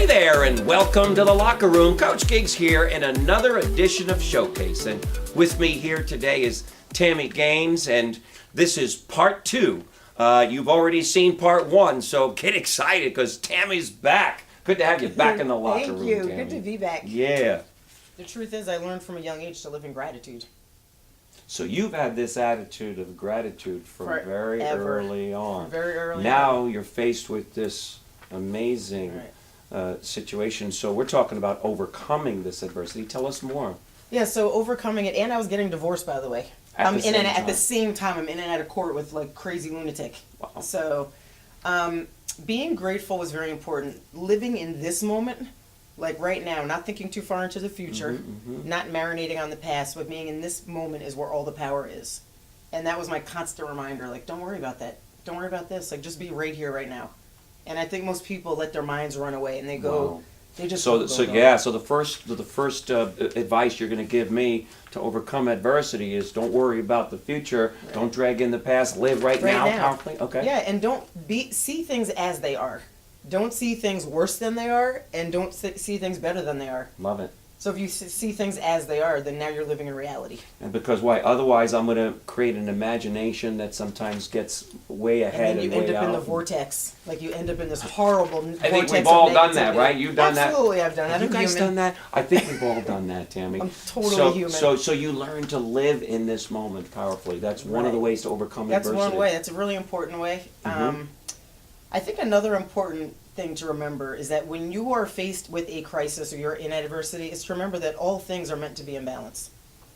Hey there, and welcome to the Locker Room. Coach Giggs here in another edition of Showcase. And with me here today is Tammy Gaines, and this is part two. You've already seen part one, so get excited because Tammy's back. Good to have you back in the locker room, Thank you. Tammy. Good to be back. Yeah. The truth is, I learned from a young age to live in gratitude. So you've had this attitude of gratitude from very Forever. early on. From very early Now on. you're faced with this amazing Right. situation. So we're talking about overcoming this adversity. Tell us more. Yeah, so overcoming it, and I was getting divorced, by the way. At I'm the in same and at the time. same time. I'm in and out of court with like crazy lunatic. Wow. So, being grateful was very important. Living in this moment, like right now, not thinking too far into the future, not marinating on the past, but being in this moment is where all the power is. And that was my constant reminder. Like, don't worry about that. Don't worry about this. Like, just be right here, right now. And I think most people let their minds run away and they go. Wow. They just So go, so go. yeah. So the first advice you're going to give me to overcome adversity is don't worry about the future. Right. Don't drag in the past. Live right now. Powerfully. Okay. Yeah, and don't see things as they are. Don't see things worse than they are, and don't see things better than they are. Love it. So if you see things as they are, then now you're living in reality. And because why? Otherwise, I'm going to create an imagination that sometimes gets way And ahead then you and way end up out. in the vortex. Like you end up in this horrible vortex. I think we've all of done that, negativity. right? You've done that. Absolutely, I've done that. Have you I'm guys human. done that? I think we've all done that, Tammy. I'm totally human. So you learn to live in this moment powerfully. That's one of the Right. ways to overcome That's adversity. one way. That's a really important way. I think another important thing to remember is that when you are faced with a crisis or you're in adversity, is to remember that all things are meant to be in balance.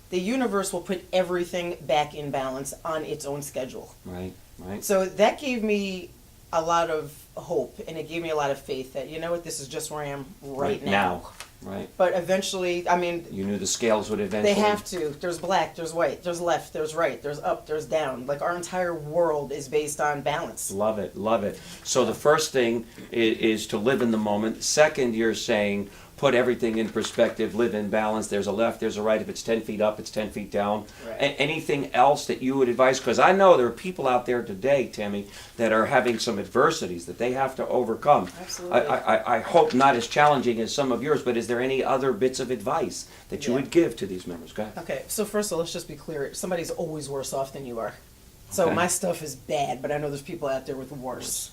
The universe will put everything back in balance on its own schedule. Right. Right. So that gave me a lot of hope, and it gave me a lot of faith that, you know what, this is just where I am right now. Right. But eventually, I mean, You knew the scales would eventually. they have to. There's black, there's white, there's left, there's right, there's up, there's down. Like our entire world is based on balance. Love it, love it. So the first thing is to live in the moment. Second, you're saying put everything in perspective, live in balance. There's a left, there's a right. If it's 10 feet up, it's 10 feet down. Right. Anything else that you would advise? Because I know there are people out there today, Tammy, that are having some adversities that they have to overcome. Absolutely. I hope not as challenging as some of yours, but is there any other bits of advice that you Yeah. would give to these members? Go ahead. Okay, so first of all, let's just be clear. Somebody's always worse off than you are. So Okay. my stuff is bad, but I know there's people out there with worse.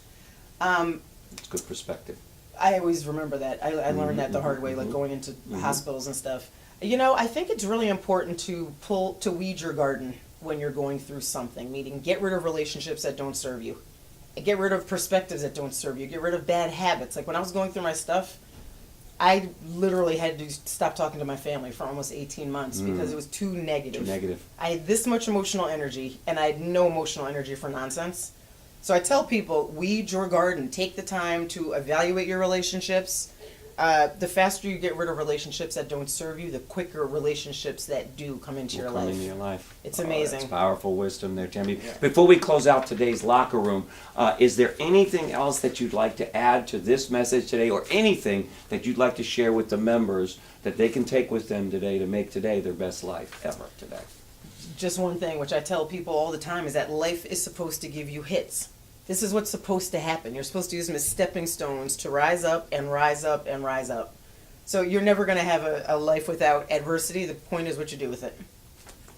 It's good perspective. I always remember that. I learned that the hard way, like going into hospitals and stuff. You know, I think it's really important to weed your garden when you're going through something, meaning get rid of relationships that don't serve you. Get rid of perspectives that don't serve you. Get rid of bad habits. Like when I was going through my stuff, I literally had to stop talking to my family for almost 18 months because it was too negative. Too negative. I had this much emotional energy, and I had no emotional energy for nonsense. So I tell people, weed your garden. Take the time to evaluate your relationships. The faster you get rid of relationships that don't serve you, the quicker relationships that do come into your Will come life. into your life. It's That's amazing. powerful wisdom there, Tammy. Yeah. Before we close out today's locker room, is there anything else that you'd like to add to this message today, or anything that you'd like to share with the members that they can take with them today to make today their best life ever today? Just one thing, which I tell people all the time, is that life is supposed to give you hits. This is what's supposed to happen. You're supposed to use them as stepping stones to rise up and rise up and rise up. So you're never going to have a life without adversity. The point is what you do with it.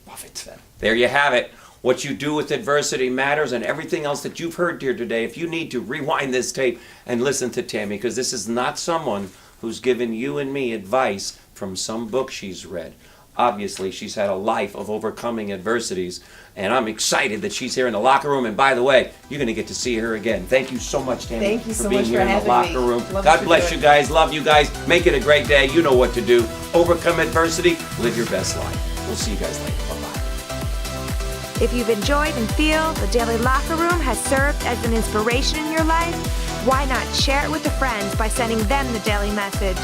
Love it. There you have it. What you do with adversity matters, and everything else that you've heard here today. If you need to, rewind this tape and listen to Tammy, because this is not someone who's given you and me advice from some book she's read. Obviously, she's had a life of overcoming adversities, and I'm excited that she's here in the locker room. And by the way, you're going to get to see her again. Thank you so much, Tammy, Thank you so being much here for in the having locker me. room. Love what God you're bless doing. you guys. Love you guys. Make it a great day. You know what to do. Overcome adversity. Live your best life. We'll see you guys later. Bye-bye. If you've enjoyed and feel the Daily Locker Room has served as an inspiration in your life, why not share it with a friend by sending them the daily message?